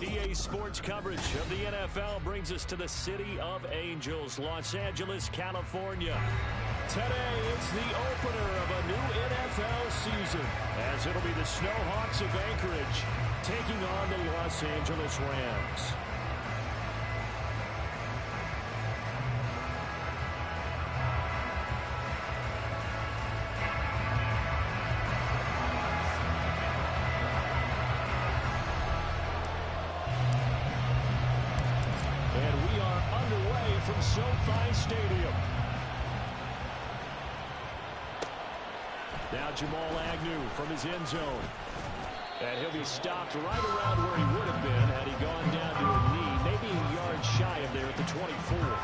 EA Sports coverage of the NFL brings us to the City of Angels, Los Angeles, California. Today, it's the opener of a new NFL season, as it'll be the Snowhawks of Anchorage taking on the Los Angeles Rams. From SoFi Stadium. Now Jamal Agnew from his end zone. And he'll be stopped right around where he would have been had he gone down to a knee, maybe a yard shy of there at the 24.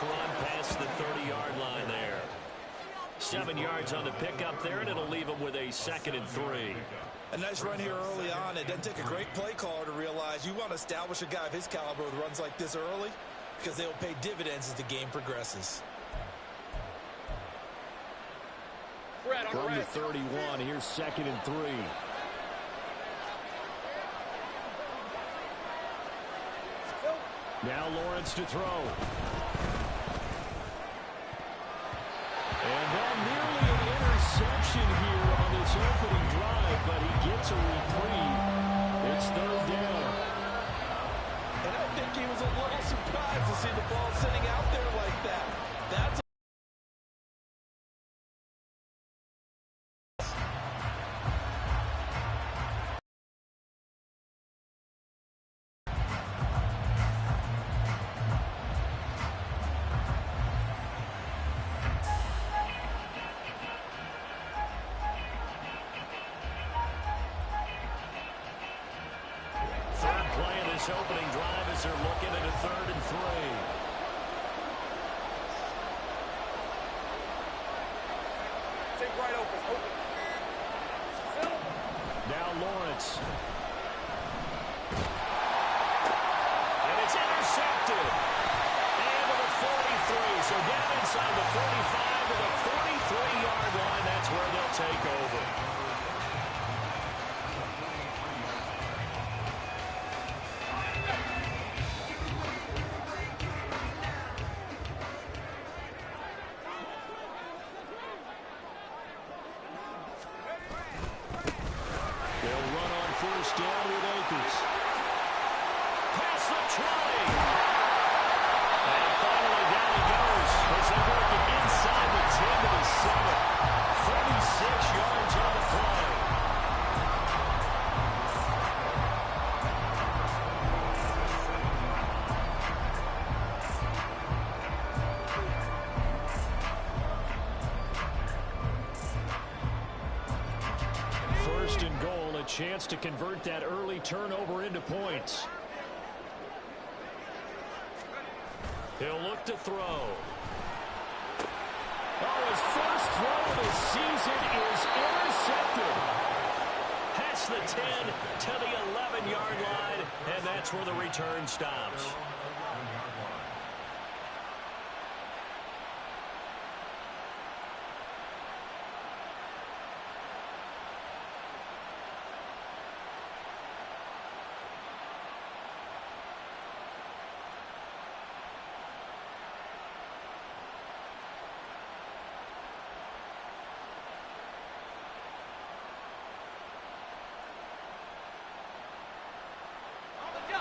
Run past the 30-yard line there. 7 yards on the pickup there, and it'll leave them with a 2nd and 3. A nice run here early on. It doesn't take a great play caller to realize you want to establish a guy of his caliber with runs like this early, because they'll pay dividends as the game progresses. From the 31, here's 2nd and 3. Now Lawrence to throw. And then nearly an interception here on this opening drive, but he gets a reprieve. It's 3rd down. And I think he was a little surprised to see the ball sitting out there like that. That's opening drive as they're looking at a 3rd and 3. Take right open. Now Lawrence. And it's intercepted. And to the 43. So down inside the 45 to the 43-yard line. That's where they'll take over. Down with Akers. Pass the trolley. And finally down he goes as they work it inside the 10 to the 7. 46 yards on the play. First and goal, a chance to convert that early turnover into points. He'll look to throw. Oh, his first throw of the season is intercepted. Past the 10 to the 11-yard line, and that's where the return stops.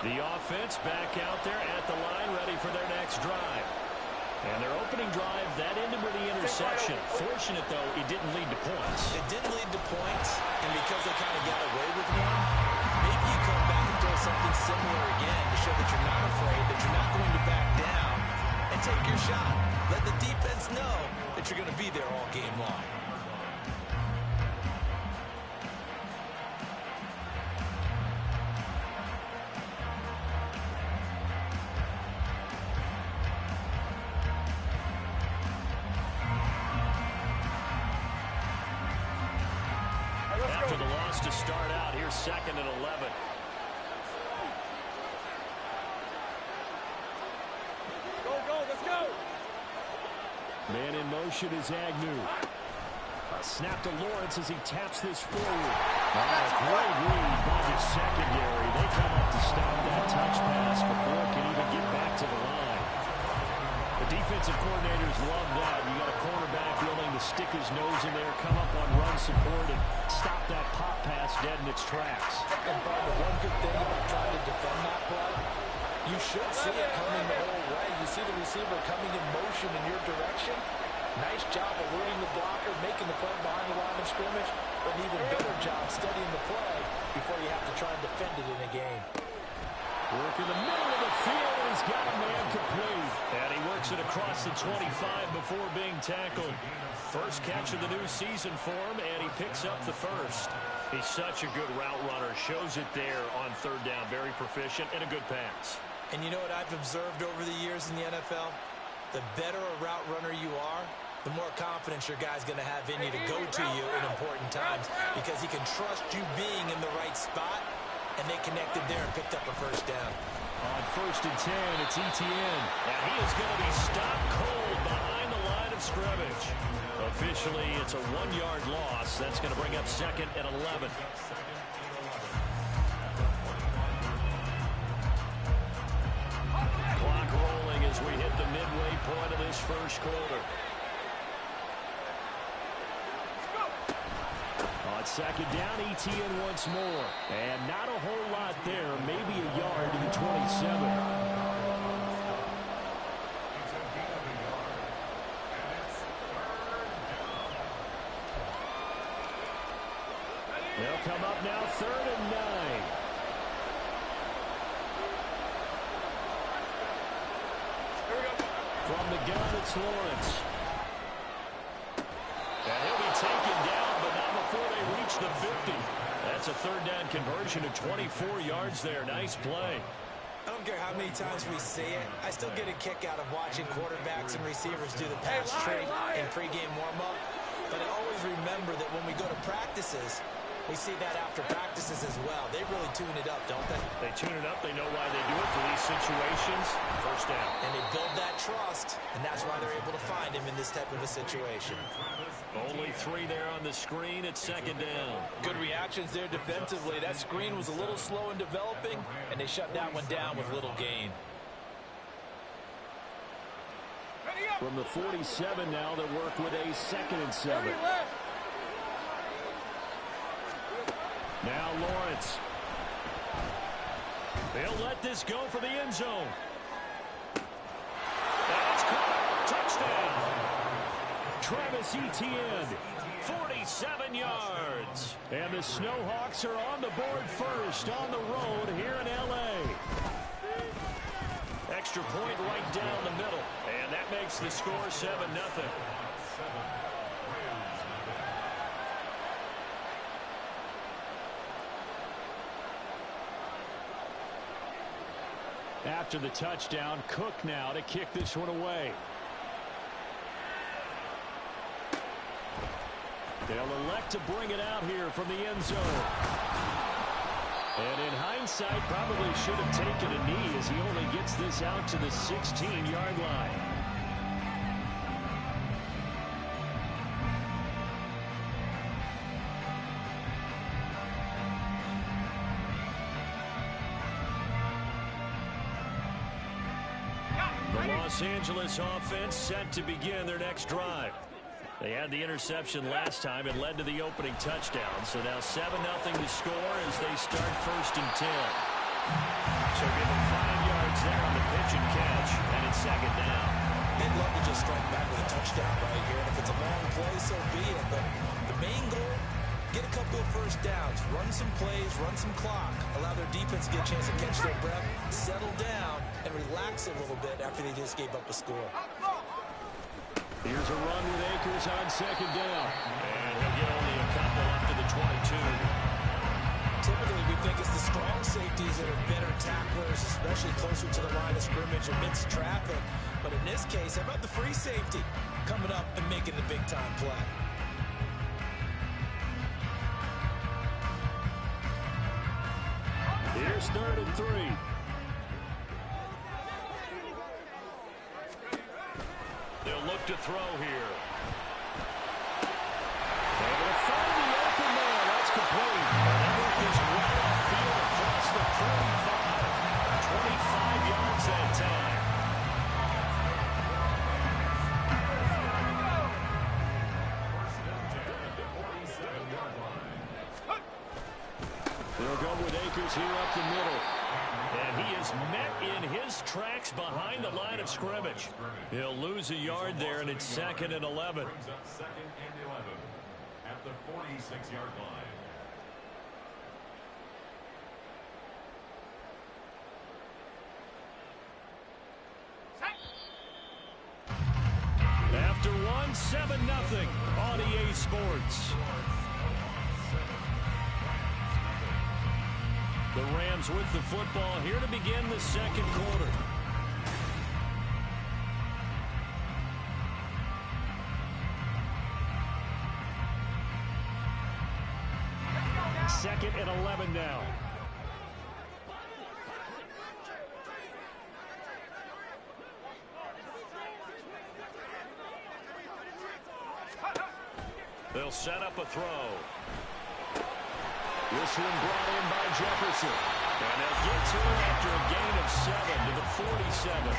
The offense back out there at the line, ready for their next drive. And their opening drive, that ended with the interception. Fortunate, though, it didn't lead to points. It didn't lead to points, and because they kind of got away with one, maybe you come back and throw something similar again to show that you're not afraid, that you're not going to back down, and take your shot. Let the defense know that you're going to be there all game long. start out. Here's 2nd and 11. Go, let's go. Man in motion is Agnew. A snap to Lawrence as he taps this forward. Great read by the secondary. They come up to stop that touch pass before it can even get back to the line. The defensive coordinators love that. You got a cornerback willing to stick his nose in there, come up on run support, and stop that pop pass dead in its tracks. And the one good thing about trying to defend that play, you should see it coming the whole way. You see the receiver coming in motion in your direction. Nice job eluding the blocker, making the play behind the line of scrimmage, but an even better job studying the play before you have to try and defend it in a game. Work in the middle of the field, and he's got a man complete. And he works it across the 25 before being tackled. First catch of the new season for him, and he picks up the first. He's such a good route runner. Shows it there on 3rd down. Very proficient and a good pass. And you know what I've observed over the years in the NFL? The better a route runner you are, the more confidence your guy's going to have in you to go to you in important times because he can trust you being in the right spot, and they connected there and picked up a first down. On 1st and 10, it's Etienne. Now he is going to be stopped cold behind the line of scrimmage. Officially, it's a 1-yard loss. That's going to bring up 2nd and 11. Clock rolling as we hit the midway point of this first quarter. On 2nd down, Etienne once more. And not a whole lot there. Maybe a yard to the 27. They'll come up now 3rd and 9. From the gun, it's Lawrence. And he'll be taken down, but not before they reach the 50. That's a 3rd down conversion of 24 yards there. Nice play. I don't care how many times we see it. I still get a kick out of watching quarterbacks and receivers do the pass tree in pregame warm-up. But I always remember that when we go to practices, we see that after practices as well. They really tune it up, don't they? They tune it up. They know why they do it for these situations. First down. And they build that trust, and that's why they're able to find him in this type of a situation. Only 3 there on the screen at 2nd down. Good reactions there defensively. That screen was a little slow in developing, and they shut that one down with little gain. From the 47 now, they work with a 2nd and 7. Now Lawrence. They'll let this go for the end zone. That's caught. Touchdown. Travis Etienne, 47 yards. And the Snowhawks are on the board first on the road here in L.A. Extra point right down the middle. And that makes the score 7-0. After the touchdown, Cook now to kick this one away. They'll elect to bring it out here from the end zone. And in hindsight, probably should have taken a knee as he only gets this out to the 16-yard line. Los Angeles offense set to begin their next drive. They had the interception last time and led to the opening touchdown. So now 7-0 to score as they start 1st and 10. So give them 5 yards there on the pitch and catch, and it's 2nd down. They'd love to just strike back with a touchdown right here. And if it's a long play, so be it. But the main goal, get a couple of first downs, run some plays, run some clock, allow their defense to get a chance to catch their breath, settle down, and relax a little bit after they just gave up a score. Here's a run with Akers on 2nd down. And he'll get only a couple up to the 22. Typically, we think it's the strong safeties that are better tacklers, especially closer to the line of scrimmage amidst traffic. But in this case, how about the free safety coming up and making the big-time play? Here's 3rd and 3. They'll look to throw here. Able to find the open man. That's complete. And that work is right upfield across the 45. 25 yards that time. They'll go with Akers here up the middle. And he is met in his tracks behind the line of scrimmage. He'll lose a yard there, and it's 2nd and 11. Second and 11 at the 46-yard line. After one, 7-0 on EA Sports. The Rams with the football here to begin the 2nd quarter. Second and 11 now. They'll set up a throw. This one brought in by Jefferson. And they'll get to it after a gain of 7 to the 47.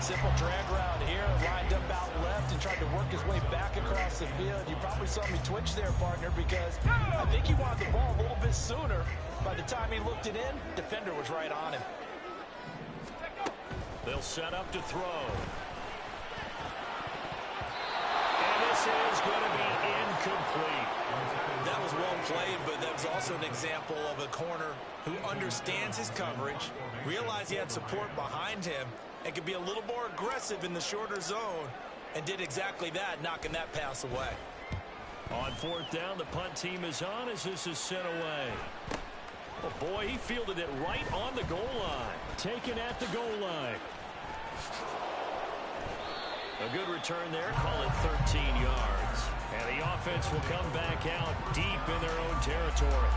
Simple drag route here, lined up out left and tried to work his way back across the field. You probably saw me twitch there, partner, because I think he wanted the ball a little bit sooner. By the time he looked it in, defender was right on him. They'll set up to throw. And this is going to be incomplete. That was well played, but that was also an example of a corner who understands his coverage, realized he had support behind him, and could be a little more aggressive in the shorter zone, and did exactly that, knocking that pass away. On 4th down, the punt team is on as this is sent away. Oh boy, he fielded it right on the goal line. Taken at the goal line. A good return there, call it 13 yards. And the offense will come back out deep in their own territory.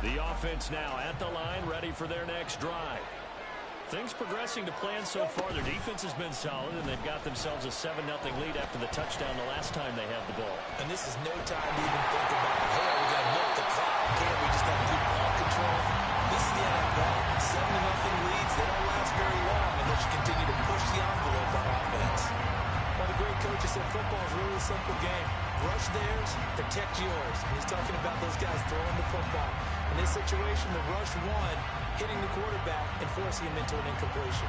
The offense now at the line, ready for their next drive. Things progressing to plan so far. Their defense has been solid, and they've got themselves a 7-0 lead after the touchdown the last time they had the ball. And this is no time to even think about, hey, are we going to milk the clock? Can't we just got to keep ball control? This is the NFL. 7-0 leads, they don't last very long unless you continue to push the envelope on offense. One of the great coaches said football is really a simple game. Rush theirs, protect yours. And he's talking about those guys throwing the football. In this situation, the rush won, hitting the quarterback and forcing him into an incompletion.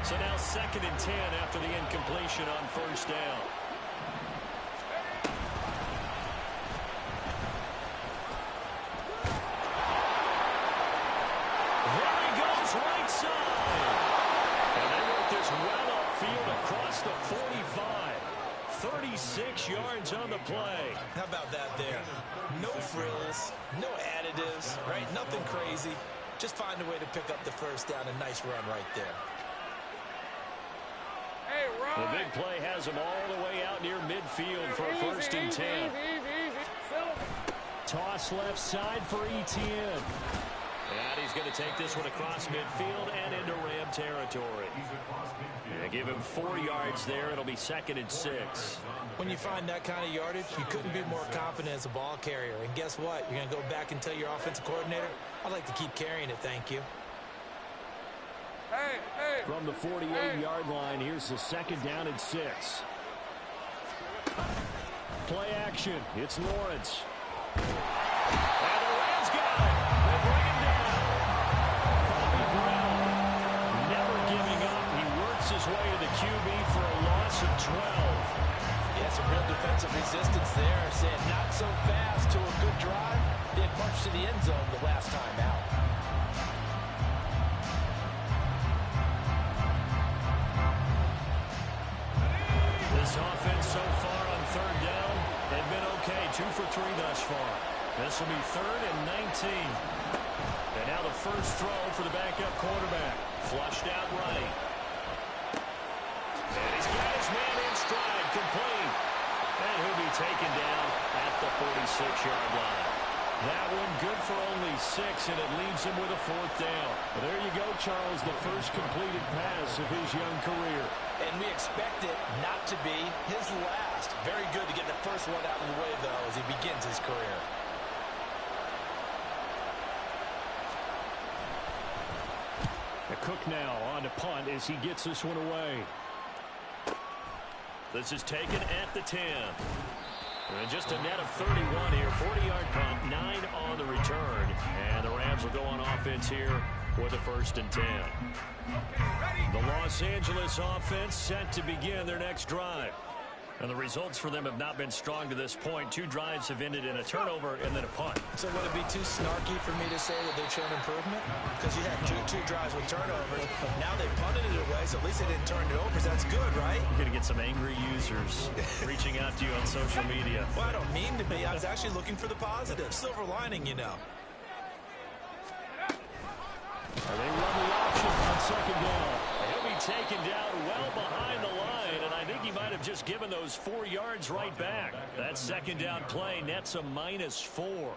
So now 2nd and 10 after the incompletion on 1st down. There he goes, right side. And they work this well upfield across the 45. 36 yards on the play. How about that there? No frills, no additives, right? Nothing crazy. Just find a way to pick up the 1st down. A nice run right there. Hey, Ryan. The big play has him all the way out near midfield for a 1st and 10. Toss left side for Etienne. And he's going to take this one across midfield and into Ram territory. Yeah, give him 4 yards there. It'll be 2nd and 6. When you find that kind of yardage, you couldn't be more confident as a ball carrier. And guess what? You're going to go back and tell your offensive coordinator, I'd like to keep carrying it, thank you. Hey, hey. From the 48-yard line, here's the 2nd down and 6. Play action. It's Lawrence. And the Rams got it. They bring him down. Bobby Brown never giving up. He works his way to the QB for a loss of 12. Yeah, some real defensive resistance there. Saying not so fast to a good drive. Didn't march to the end zone the last time out. This offense so far on 3rd down, they've been okay. 2 for 3 thus far. This will be 3rd and 19. And now the first throw for the backup quarterback. Flushed out right. And he's got his man in stride, complete. And he'll be taken down at the 46-yard line. That one good for only 6, and it leaves him with a 4th down. Well, there you go, Charles, the first completed pass of his young career. And we expect it not to be his last. Very good to get the first one out of the way, though, as he begins his career. Cook now on to punt as he gets this one away. This is taken at the 10. And just a net of 31 here. 40-yard punt, 9 on the return. And the Rams will go on offense here with a 1st and 10. The Los Angeles offense set to begin their next drive. And the results for them have not been strong to this point. 2 drives have ended in a turnover and then a punt. So would it be too snarky for me to say that they've shown improvement? Because you had two drives with turnovers. Now they punted it away, so at least they didn't turn it over. So that's good, right? You're going to get some angry users reaching out to you on social media. Well, I don't mean to be. I was actually looking for the positive. Silver lining, you know. They run the option on 2nd down. He'll be taken down well behind the line, and I think he might have just given those 4 yards right back. That 2nd down play nets a -4.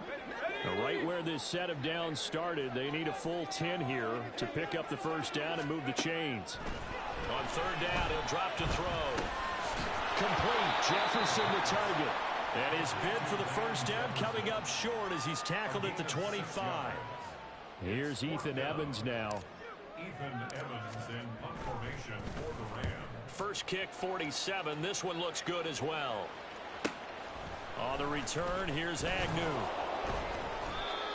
Right where this set of downs started, they need a full 10 here to pick up the 1st down and move the chains. On 3rd down, he'll drop to throw. Complete. Jefferson the target. And his bid for the 1st down coming up short as he's tackled at the 25. Here's Ethan Evans now. Ethan Evans in punt formation for the Rams. First kick, 47. This one looks good as well. On the return, here's Agnew.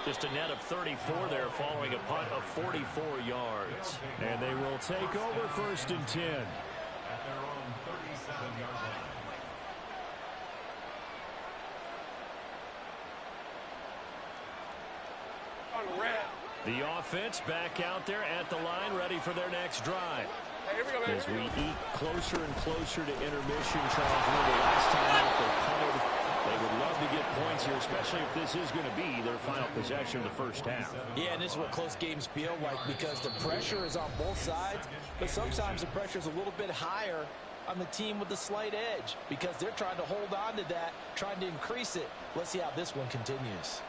Just a net of 34 there following a punt of 44 yards. And they will take over 1st and 10. At their own 37-yard line. The offense back out there at the line, ready for their next drive. As we eat closer and closer to intermission, Charles, remember last time out they punted. They would love to get points here, especially if this is going to be their final possession of the 1st half. Yeah, and this is what close games feel like because the pressure is on both sides, but sometimes the pressure is a little bit higher on the team with the slight edge because they're trying to hold on to that, trying to increase it. Let's see how this one continues.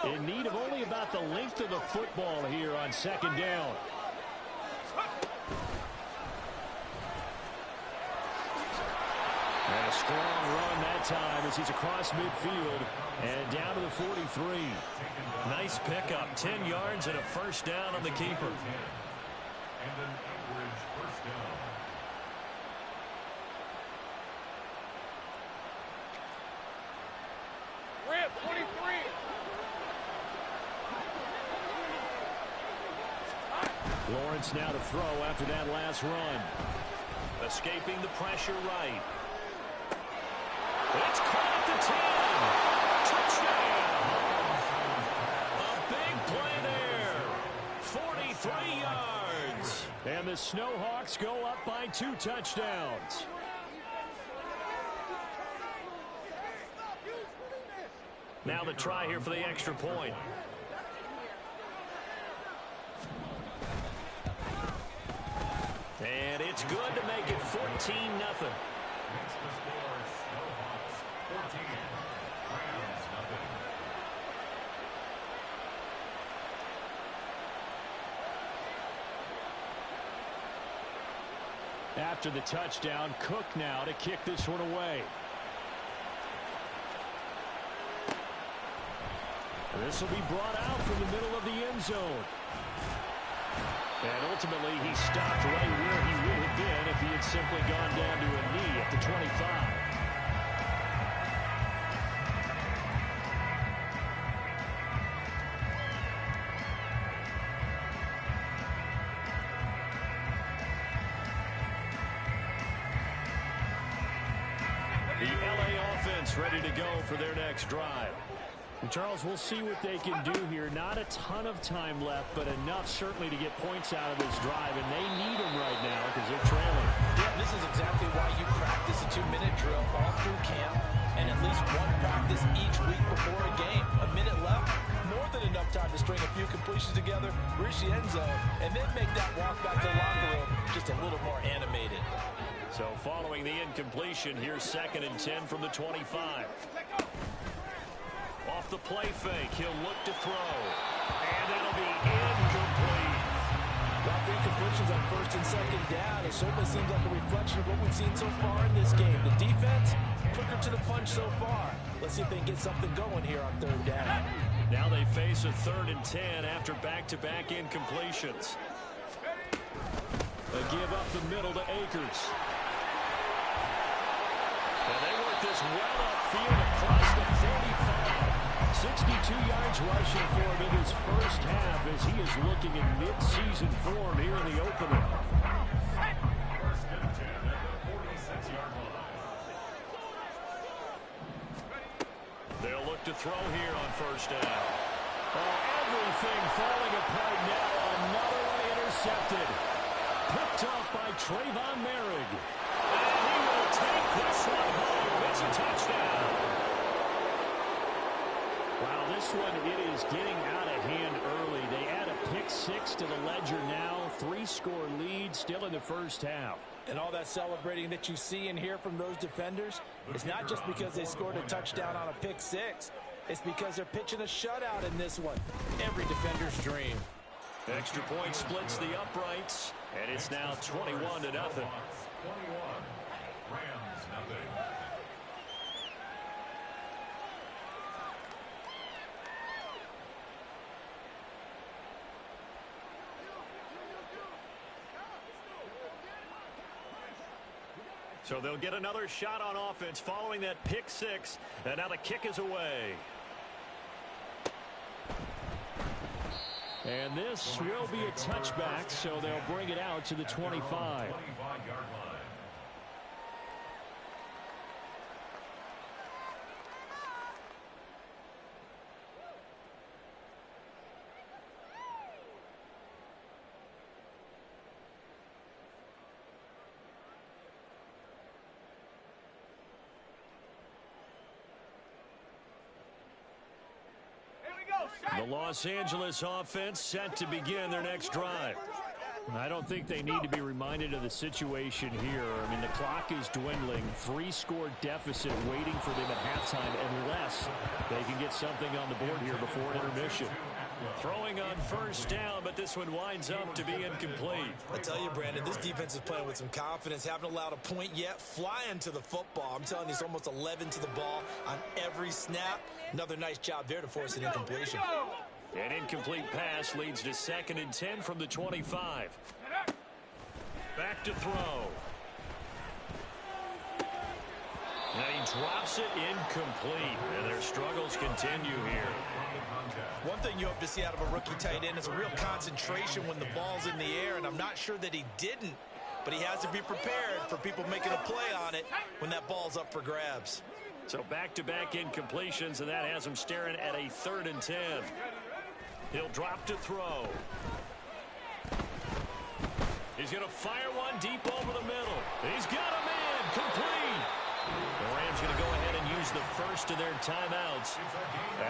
In need of only about the length of the football here on 2nd down. And a strong run that time as he's across midfield and down to the 43. Nice pickup, 10 yards and a 1st down on the keeper. And an average 1st down. Rams, 23. Lawrence now to throw after that last run. Escaping the pressure right. It's caught at the 10. Touchdown! A big play there. 43 yards. And the Snowhawks go up by 2 touchdowns. Now the try here for the extra point. And it's good to make it 14-0. Makes the score Snowhawks 14, Rams 0. After the touchdown, Cook now to kick this one away. This will be brought out from the middle of the end zone. And ultimately, he stopped right where he would have been if he had simply gone down to a knee at the 25. The LA offense ready to go for their next drive. Charles, we'll see what they can do here. Not a ton of time left, but enough certainly to get points out of this drive, and they need them right now because they're trailing. Yeah, this is exactly why you practice a 2-minute drill all through camp and at least one practice each week before a game. A minute left, more than enough time to string a few completions together, reach the end zone, and then make that walk back to the locker room just a little more animated. So following the incompletion, here's 2nd and 10 from the 25. Off the play fake, he'll look to throw. And that'll be incomplete. Well, 3 completions on 1st and 2nd down. It certainly seems like a reflection of what we've seen so far in this game. The defense, quicker to the punch so far. Let's see if they can get something going here on 3rd down. Now they face a 3rd and 10 after back-to-back incompletions. A give up the middle to Akers. And they work this well upfield across the 45. 62 yards rushing for him in his first half as he is looking in mid-season form here in the opener. 1st and 10 at the 46-yard line. They'll look to throw here on 1st down. Oh, everything falling apart now. Another one intercepted. Picked up by Trayvon Merrick. And he will take this one home. It's a touchdown. Wow, this one, it is getting out of hand early. They add a pick 6 to the ledger now. 3-score lead still in the first half. And all that celebrating that you see and hear from those defenders, it's not just because they scored a touchdown on a pick 6. It's because they're pitching a shutout in this one. Every defender's dream. Extra point splits the uprights, and it's now 21-0. 21. Rams, nothing. So they'll get another shot on offense following that pick 6, and now the kick is away. And this will be a touchback, so they'll bring it out to the 25. 25-yard line. The Los Angeles offense set to begin their next drive. I don't think they need to be reminded of the situation here. I mean, the clock is dwindling. 3-score deficit waiting for them at halftime unless they can get something on the board here before intermission. Throwing on 1st down, but this one winds up to be incomplete. I tell you, Brandon, this defense is playing with some confidence. Haven't allowed a point yet. Flying to the football. I'm telling you, it's almost 11 to the ball on every snap. Another nice job there to force an incompletion. An incomplete pass leads to 2nd and 10 from the 25. Back to throw. Now he drops it incomplete, and their struggles continue here. One thing you hope to see out of a rookie tight end is a real concentration when the ball's in the air, and I'm not sure that he didn't, but he has to be prepared for people making a play on it when that ball's up for grabs. So back-to-back incompletions, and that has him staring at a 3rd and 10. He'll drop to throw. He's going to fire one deep over the middle. He's got a man complete. The Rams going to go ahead and use the first of their timeouts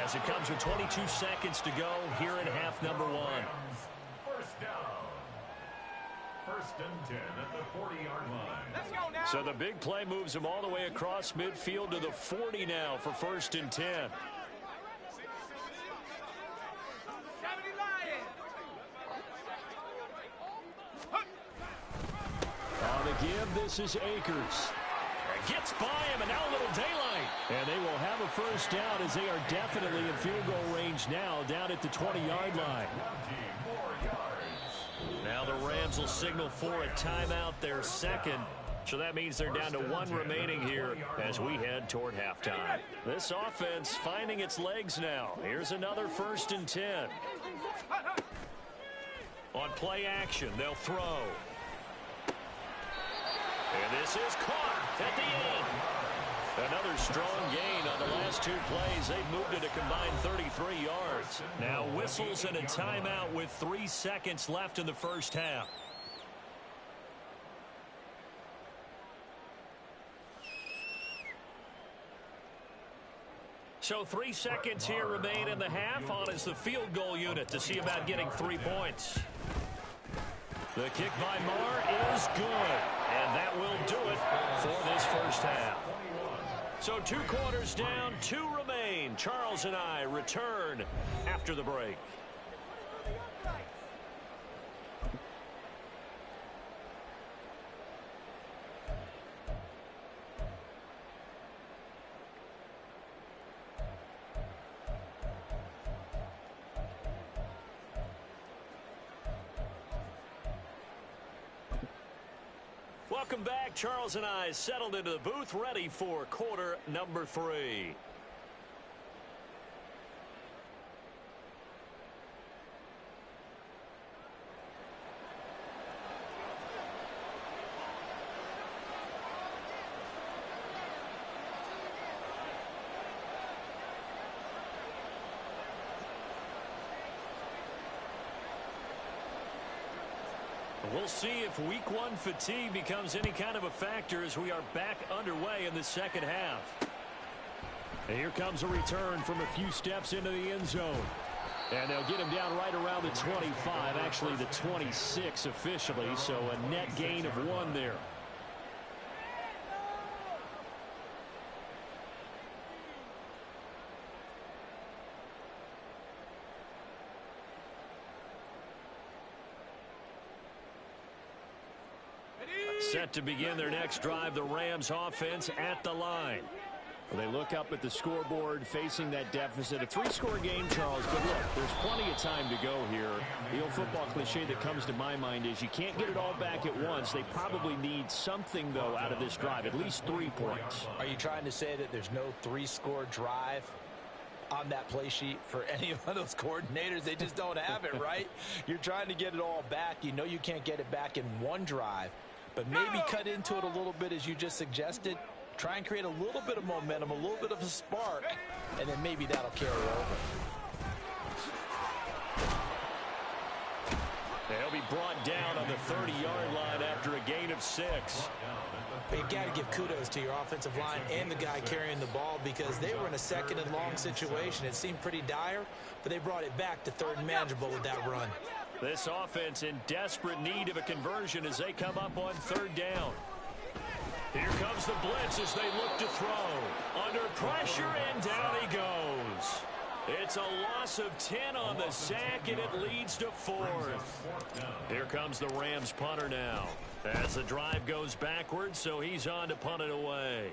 as it comes with 22 seconds to go here in half number 1. 1st down. 1st and 10 at the 40-yard line. Let's go now. So the big play moves him all the way across midfield to the 40 now for 1st and 10. On the give, this is Akers. Gets by him, and now a little daylight. And they will have a 1st down as they are definitely in field goal range now down at the 20-yard line. Now the Rams will signal for a timeout, their 2nd. So that means they're down to 1 remaining here as we head toward halftime. This offense finding its legs now. Here's another 1st and 10. On play action, they'll throw. And this is caught at the end. Another strong gain on the last two plays. They've moved it a combined 33 yards. Now whistles and a timeout with 3 seconds left in the first half. So 3 seconds here remain in the half. On is the field goal unit to see about getting 3 points. The kick by Marr is good. And that will do it for this first half. So 2 quarters down, 2 remain. Charles and I return after the break. Welcome back. Charles and I settled into the booth, ready for quarter number 3. We'll see if week 1 fatigue becomes any kind of a factor as we are back underway in the second half. And here comes a return from a few steps into the end zone. And they'll get him down right around the 25, actually the 26 officially, so a net gain of 1 there. Set to begin their next drive, the Rams offense at the line. Well, they look up at the scoreboard facing that deficit. A 3-score game, Charles, but look, there's plenty of time to go here. The old football cliche that comes to my mind is you can't get it all back at once. They probably need something, though, out of this drive, at least 3 points. Are you trying to say that there's no 3-score drive on that play sheet for any of those coordinators? They just don't have it, right? You're trying to get it all back. You know you can't get it back in 1 drive. But maybe cut into it a little bit as you just suggested. Try and create a little bit of momentum, a little bit of a spark, and then maybe that'll carry over. He'll be brought down on the 30-yard line after a gain of 6. You got to give kudos to your offensive line and the guy carrying the ball because they were in a 2nd and long situation. It seemed pretty dire, but they brought it back to 3rd and manageable with that run. This offense in desperate need of a conversion as they come up on 3rd down. Here comes the blitz as they look to throw. Under pressure, and down he goes. It's a loss of 10 on the sack, and it leads to 4th. Here comes the Rams punter now. As the drive goes backwards, so he's on to punt it away.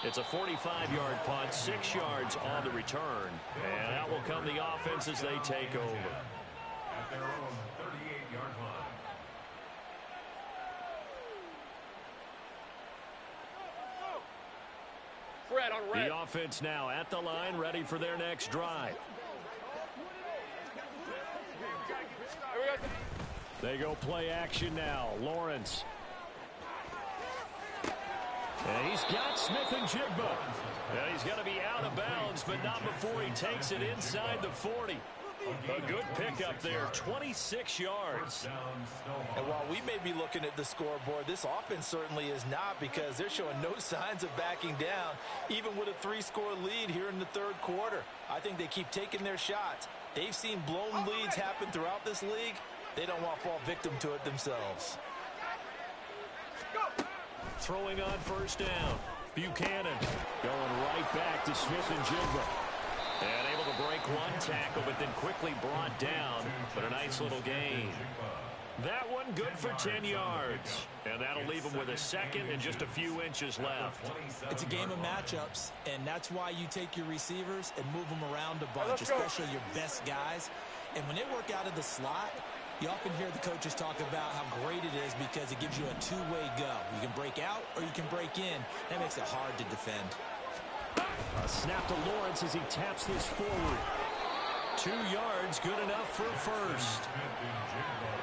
It's a 45-yard punt, 6 yards on the return. And out will come the offense as they take over. At their own 38-yard line. Fred on red. The offense now at the line, ready for their next drive. They go play action now. Lawrence. And he's got Smith and Jigba. And he's going to be out of bounds, but not before he takes it inside the 40. A good pickup there, 26 yards. And while we may be looking at the scoreboard, this offense certainly is not because they're showing no signs of backing down, even with a 3-score lead here in the 3rd quarter. I think they keep taking their shots. They've seen blown leads happen throughout this league. They don't want to fall victim to it themselves. Throwing on 1st down. Buchanan going right back to Smith and Jigba. And able to break 1 tackle, but then quickly brought down. But a nice little gain. That one good for 10 yards. And that'll leave them with a 2nd and just a few inches left. It's a game of matchups, and that's why you take your receivers and move them around a bunch, especially your best guys. And when they work out of the slot, you often hear the coaches talk about how great it is because it gives you a 2-way go. You can break out or you can break in. That makes it hard to defend. A snap to Lawrence as he taps this forward. 2 yards, good enough for a first.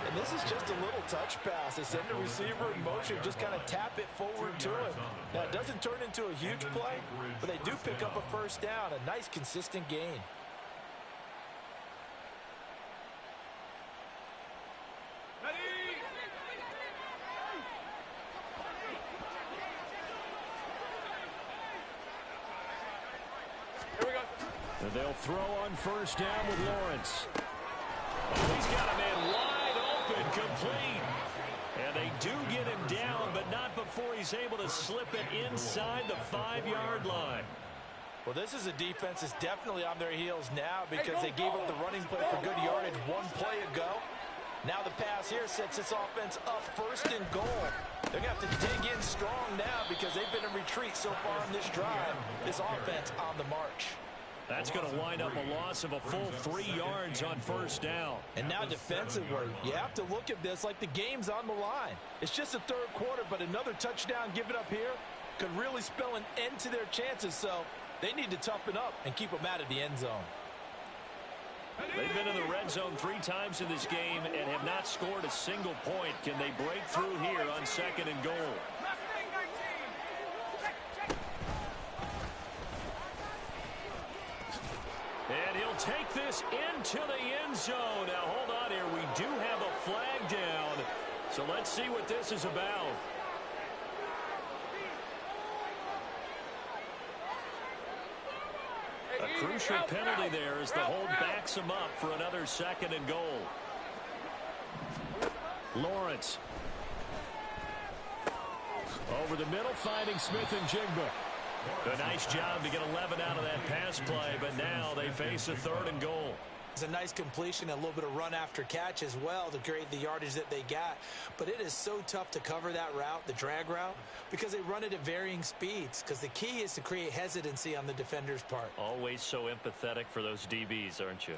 And this is just a little touch pass. They send the receiver in motion, just kind of tap it forward to him. Now, it doesn't turn into a huge play, but they do pick up a first down, a nice, consistent gain. And they'll throw on first down with Lawrence. Oh, he's got a man wide open, complete. And they do get him down, but not before he's able to slip it inside the 5-yard line. Well, this is a defense that's definitely on their heels now because they gave up the running play for good yardage 1 play ago. Now the pass here sets this offense up first and goal. They're going to have to dig in strong now because they've been in retreat so far in this drive. This offense on the march. That's going to wind up a loss of a full 3 yards on first down. And now defensively, you have to look at this like the game's on the line. It's just the 3rd quarter, but another touchdown given up here could really spell an end to their chances. So they need to toughen up and keep them out of the end zone. They've been in the red zone 3 times in this game and have not scored a single point. Can they break through here on 2nd and goal? And he'll take this into the end zone. Now, hold on here. We do have a flag down. So let's see what this is about. A crucial penalty there as the hold backs him up for another 2nd and goal. Lawrence. Over the middle, finding Smith and Jigba. A nice job to get 11 out of that pass play, but now they face a 3rd and goal. It's a nice completion, a little bit of run after catch as well to create the yardage that they got. But it is so tough to cover that route, the drag route, because they run it at varying speeds. Because the key is to create hesitancy on the defender's part. Always so empathetic for those DBs, aren't you?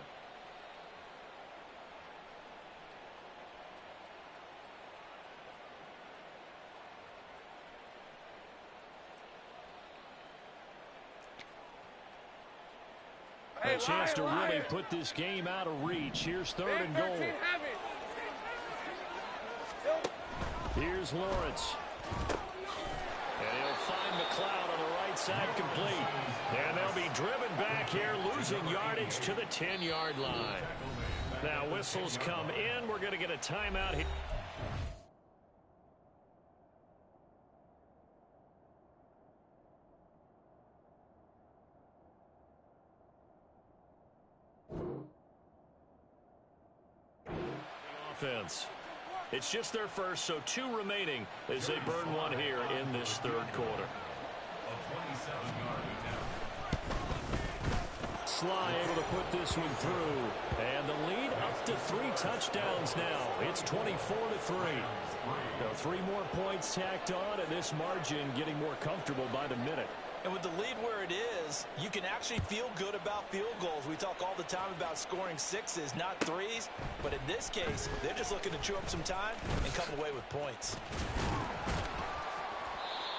A chance to really put this game out of reach. Here's 3rd and goal. Here's Lawrence. And he'll find McLeod on the right side complete. And they'll be driven back here, losing yardage to the 10-yard line. Now whistles come in. We're going to get a timeout here. It's just their first, so 2 remaining as they burn 1 here in this 3rd quarter. Sly able to put this one through, and the lead up to 3 touchdowns now. It's 24-3. Now 3 more points tacked on, and this margin getting more comfortable by the minute. And with the lead where it is, you can actually feel good about field goals. We talk all the time about scoring 6s, not 3s. But in this case, they're just looking to chew up some time and come away with points.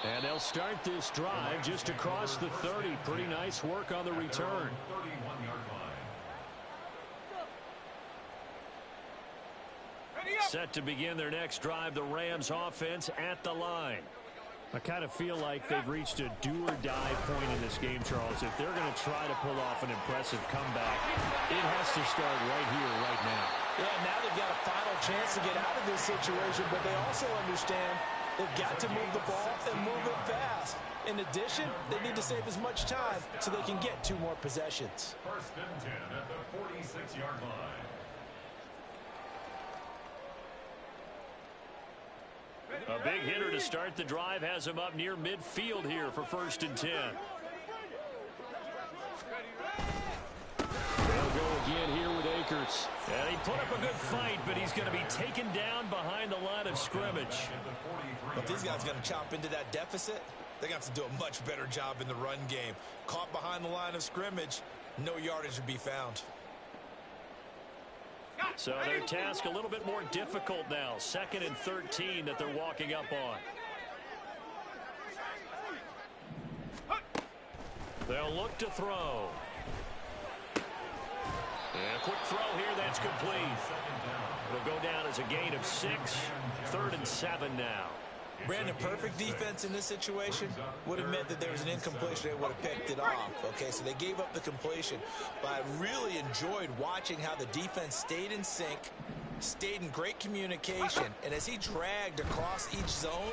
And they'll start this drive just across the 30. Pretty nice work on the return. Set to begin their next drive, the Rams offense at the line. I kind of feel like they've reached a do-or-die point in this game, Charles. If they're going to try to pull off an impressive comeback, it has to start right here, right now. Yeah, now they've got a final chance to get out of this situation, but they also understand they've got to move the ball and move it fast. In addition, they need to save as much time so they can get 2 more possessions. 1st and 10 at the 46-yard line. A big hitter to start the drive has him up near midfield here for 1st and 10. They'll go again here with Akers. And he put up a good fight, but he's going to be taken down behind the line of scrimmage. If these guys are going to chop into that deficit, they're going to have to do a much better job in the run game. Caught behind the line of scrimmage, no yardage to be found. So their task a little bit more difficult now. 2nd and 13 that they're walking up on. They'll look to throw. quick throw here. That's complete. It'll go down as a gain of 6. 3rd and 7 now. Brandon, perfect defense in this situation would have meant that there was an incompletion. They would have picked it off. Okay, so they gave up the completion. But I really enjoyed watching how the defense stayed in sync, stayed in great communication. And as he dragged across each zone,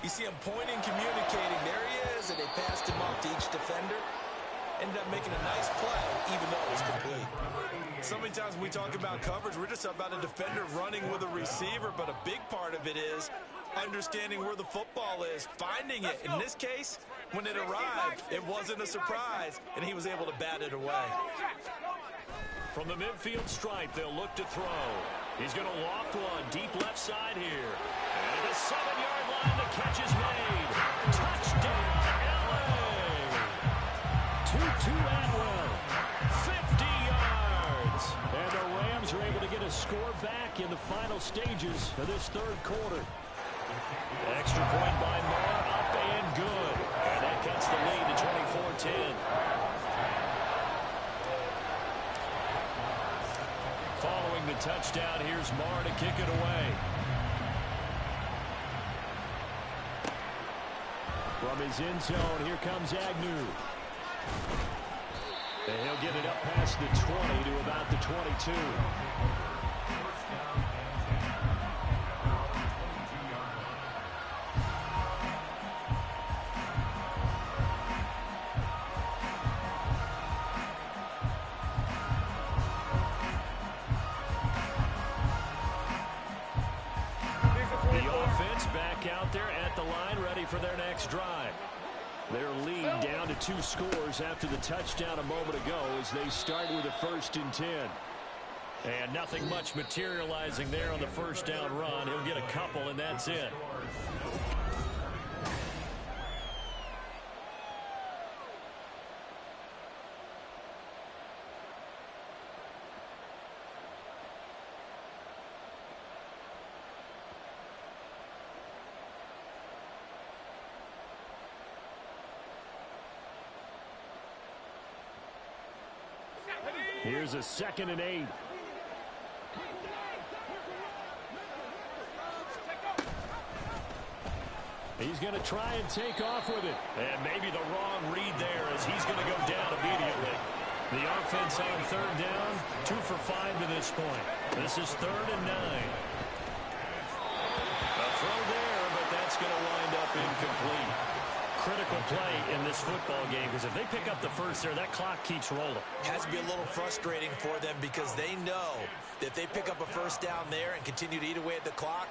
you see him pointing, communicating. There he is, and they passed him off to each defender. Ended up making a nice play, even though it was complete. So many times when we talk about coverage, we're just about a defender running with a receiver, but a big part of it is understanding where the football is, finding it. In this case, when it arrived, it wasn't a surprise, and he was able to bat it away. From the midfield stripe, they'll look to throw. He's going to loft one deep left side here. And at the 7-yard line, the catch is made. Touchdown, LA! Tutu Atwell, 50 yards. And the Rams are able to get a score back in the final stages of this 3rd quarter. Extra point by Moore, up and good. And that cuts the lead to 24-10. Following the touchdown, here's Moore to kick it away. From his end zone, here comes Agnew. And he'll get it up past the 20 to about the 22. Out there at the line, ready for their next drive. Their lead down to 2 scores after the touchdown a moment ago as they start with a 1st and 10. And nothing much materializing there on the first down run. He'll get a couple, and that's it. Here's a 2nd and 8. He's going to try and take off with it. And maybe the wrong read there as he's going to go down immediately. The offense on 3rd down, 2 for 5 to this point. This is 3rd and 9. A throw there, but that's going to wind up incomplete. Critical play in this football game because if they pick up the first there, that clock keeps rolling. It has to be a little frustrating for them because they know that if they pick up a first down there and continue to eat away at the clock,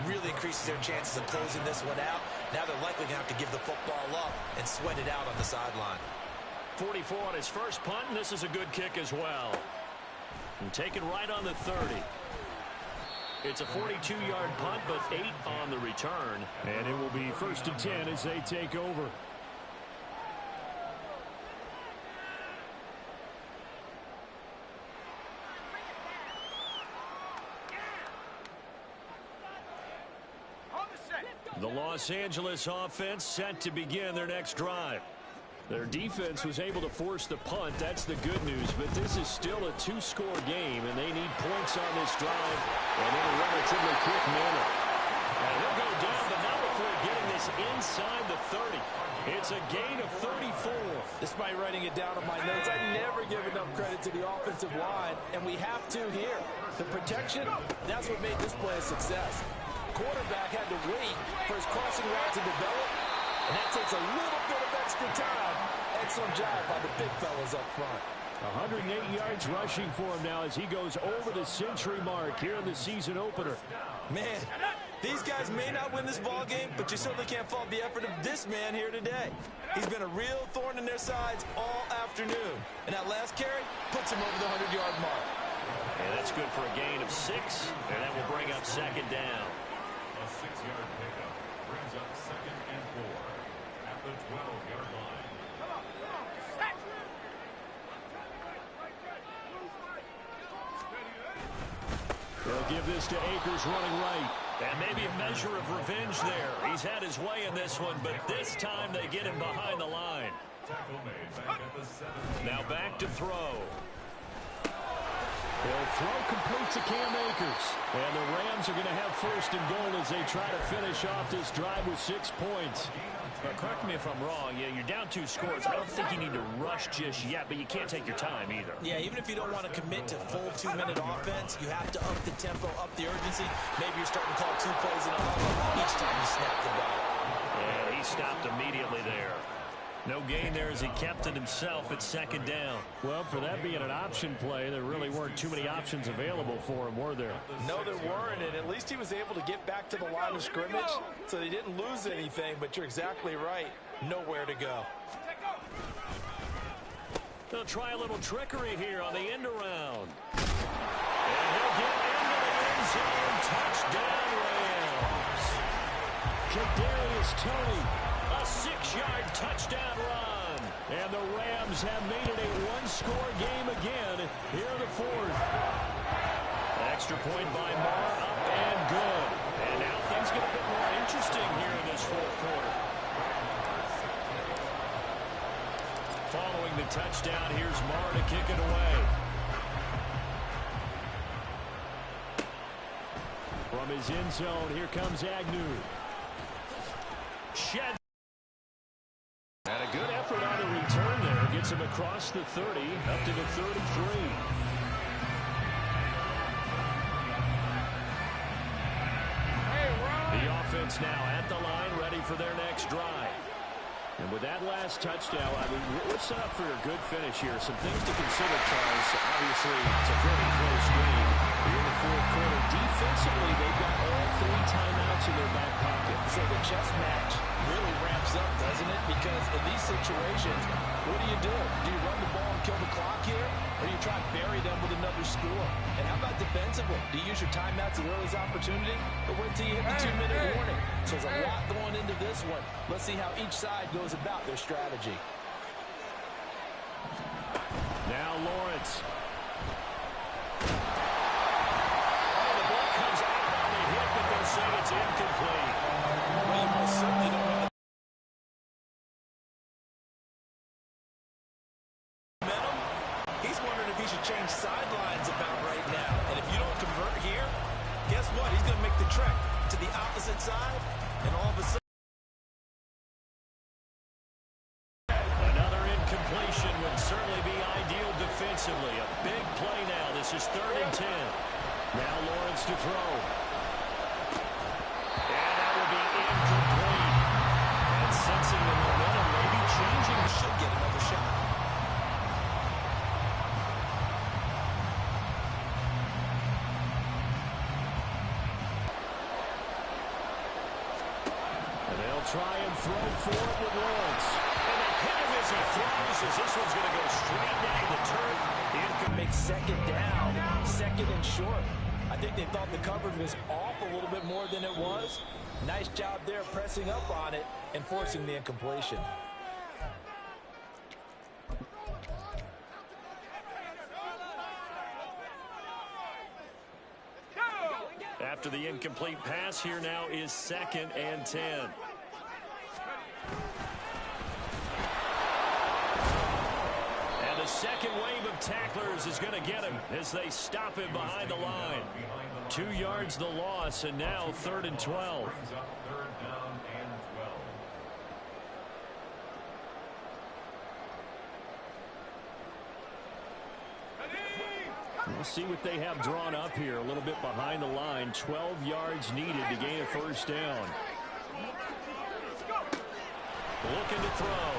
really increases their chances of closing this one out. Now they're likely going to have to give the football up and sweat it out on the sideline. 44 on his first punt, and this is a good kick as well. And taken right on the 30. It's a 42-yard punt, but 8 on the return. And it will be 1st and 10 as they take over. The Los Angeles offense set to begin their next drive. Their defense was able to force the punt. That's the good news. But this is still a 2-score game, and they need points on this drive and in a relatively quick manner. And he'll go down, but not before getting this inside the 30. It's a gain of 34. Despite writing it down on my notes, I never give enough credit to the offensive line, and we have to here. The protection, that's what made this play a success. Quarterback had to wait for his crossing route to develop, and that takes a little bit of extra time. Excellent job by the big fellas up front. 108 yards rushing for him now as he goes over the century mark here in the season opener. Man, these guys may not win this ball game, but you certainly can't fault the effort of this man here today. He's been a real thorn in their sides all afternoon. And that last carry puts him over the 100-yard mark. And that's good for a gain of 6, and that will bring up 2nd down. A 6-yard pickup brings up 2nd and 4 at the 12-yard line. They'll give this to Akers running right. And maybe a measure of revenge there. He's had his way in this one, but this time they get him behind the line. Tackle made back at the 17. Now back to throw. He'll throw complete to Cam Akers. And the Rams are going to have first and goal as they try to finish off this drive with 6 points. Correct me if I'm wrong. Yeah, you're down 2 scores. I don't think you need to rush just yet, but you can't take your time either. Yeah, even if you don't want to commit to full 2-minute offense, you have to up the tempo, up the urgency. Maybe you're starting to call 2 plays in a huddle each time you snap the ball. And he stopped immediately there. No gain there as he kept it himself at 2nd down. Well, for that being an option play, there really weren't too many options available for him, were there? No, there weren't, and at least he was able to get back to the line of scrimmage, so they didn't lose anything, but you're exactly right. Nowhere to go. They'll try a little trickery here on the end around. And he'll get into the end zone. Touchdown, Rams. Kadarius Toney, a 6-yard touchdown run. And the Rams have made it a 1-score game again here in the 4th. Extra point by Marr, up and good. And now things get a bit more interesting here in this 4th quarter. Following the touchdown, here's Marr to kick it away. From his end zone, here comes Agnew. Shed. And a good effort on the return there. Gets him across the 30, up to the 33. The offense now at the line, ready for their next drive. And with that last touchdown, I mean, we're set up for a good finish here. Some things to consider, Charles. Obviously, it's a very close game. Here in the 4th quarter, defensively, they've got all 3 timeouts in their back pocket. So the chess match really ramps up, doesn't it? Because in these situations, what do? Do you run the ball and kill the clock here? Or do you try to bury them with another score? And how about defensively? Do you use your timeouts at the earliest opportunity? Or wait till you hit the 2-minute warning? So there's a lot going into this one. Let's see how each side goes about their strategy. Now Lawrence. Saying it's incomplete. Well, you most certainly don't have the momentum. He's wondering if he should change sidelines about right now. And if you don't convert here, guess what? He's going to make the trek to the opposite side, and all of a sudden. Another incompletion would certainly be ideal defensively. A big play now. This is 3rd and 10. Now Lawrence to throw. Sensing the momentum, maybe changing, should get another shot. And they'll try and throw for it with Lawrence. And they hit him as he throws, as this one's going to go straight down the turf. It could make 2nd down, 2nd and short. I think they thought the coverage was off a little bit more than it was. Nice job there pressing up on it and forcing the incompletion. After the incomplete pass, here now is 2nd and 10. And the second wave of tacklers is going to get him as they stop him behind the line. 2 yards the loss, and now 3rd and 12. We'll see what they have drawn up here. A little bit behind the line. 12 yards needed to gain a 1st down. Looking to throw.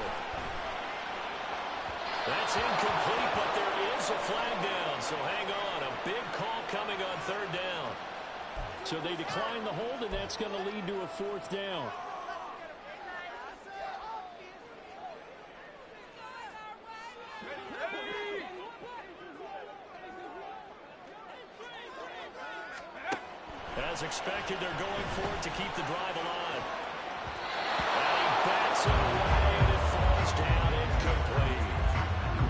That's incomplete, but there is a flag down. So hang on. A big call coming on 3rd down. So they decline the hold, and that's going to lead to a 4th down. As expected, they're going for it to keep the drive alive. And he bats it away, and it falls down incomplete.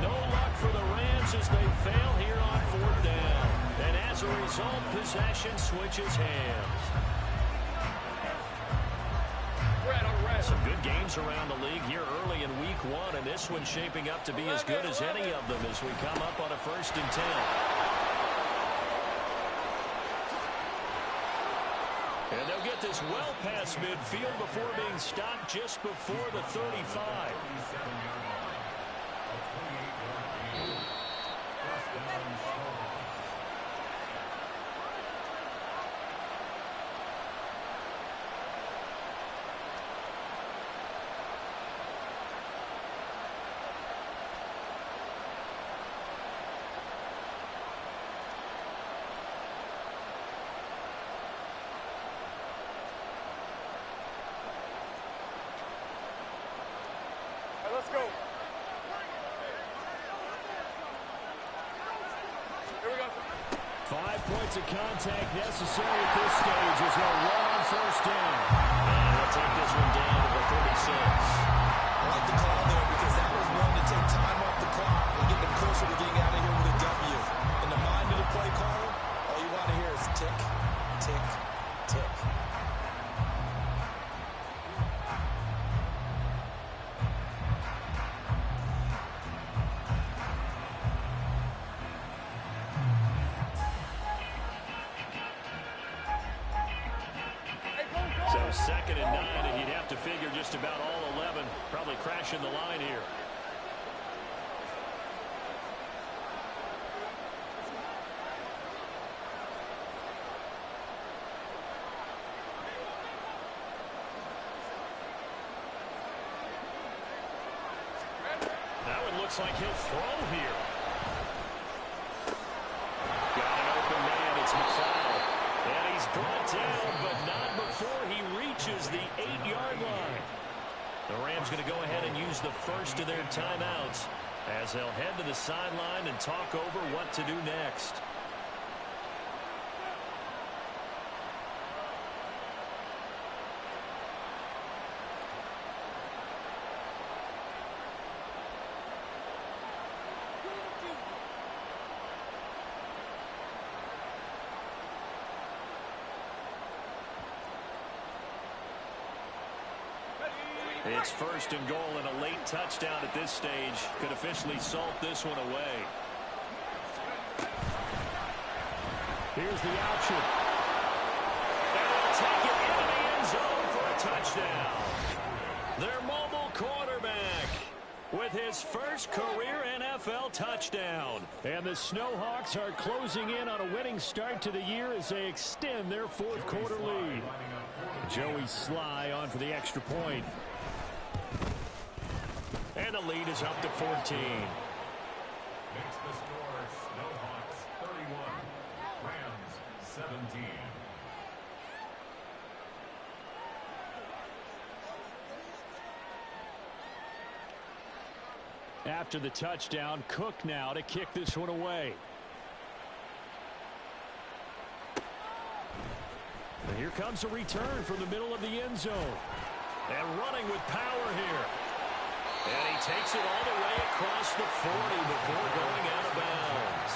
No luck for the Rams as they fail here on 4th down. And as a result, possession switches hands. Some good games around the league here early in week 1, and this one's shaping up to be as good as any of them as we come up on a 1st and 10. And they'll get this well past midfield before being stopped just before the 35. Let's go. Here we go. 5 points of contact necessary at this stage as they'll run on first down. And we'll take this one down to the 36. I like the call there because that was one to take time off the clock and get them closer to getting out of here with a W. In the mind of the play caller, all you want to hear is tick, tick, tick. So 2nd and 9, and you'd have to figure just about all 11 probably crashing the line here. That one looks like he'll throw here. Got an open man. It's McLeod. And he's brought down, but not before he reaches the 8-yard line. The Rams going to go ahead and use the first of their timeouts as they'll head to the sideline and talk over what to do next. It's 1st and goal, and a late touchdown at this stage could officially salt this one away. Here's the option. And they'll take it into the end zone for a touchdown. Their mobile quarterback with his first career NFL touchdown. And the Snowhawks are closing in on a winning start to the year as they extend their 4th quarter lead. Joey Sly on for the extra point. And the lead is up to 14. Makes the score Snowhawks 31, Rams 17. After the touchdown, Cook now to kick this one away. And here comes a return from the middle of the end zone. And running with power here. And he takes it all the way across the 40 before going out of bounds.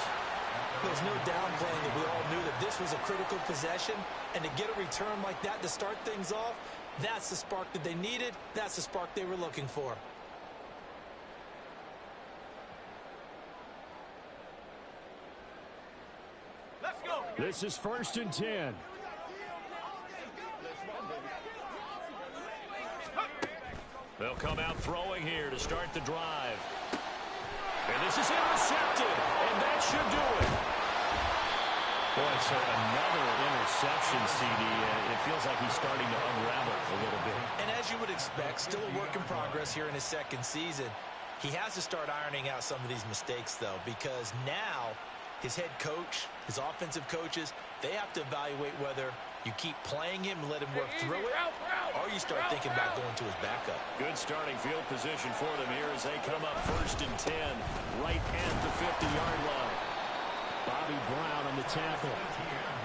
There's no downplaying that we all knew that this was a critical possession, and to get a return like that to start things off, that's the spark that they needed. That's the spark they were looking for. Let's go. This is 1st and 10. They'll come out throwing here to start the drive. And this is intercepted, and that should do it. Boy, so another interception, CD. It feels like he's starting to unravel a little bit. And as you would expect, still a work in progress here in his 2nd season. He has to start ironing out some of these mistakes, though, because now his head coach, his offensive coaches, they have to evaluate whether you keep playing him and let him work through it, or you start thinking about going to his backup. Good starting field position for them here as they come up 1st and 10, right at the 50-yard line. Bobby Brown on the tackle.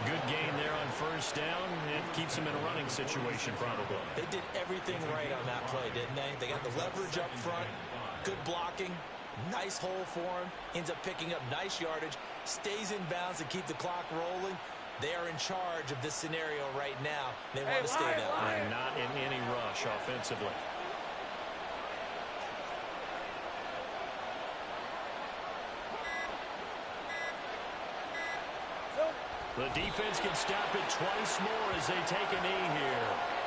Good gain there on 1st down. It keeps him in a running situation probably. They did everything right on that play, didn't they? They got the leverage up front, good blocking, nice hole for him, ends up picking up nice yardage, stays in bounds to keep the clock rolling. They are in charge of this scenario right now. They want to stay that way. And not in any rush offensively. The defense can stop it twice more as they take a knee here.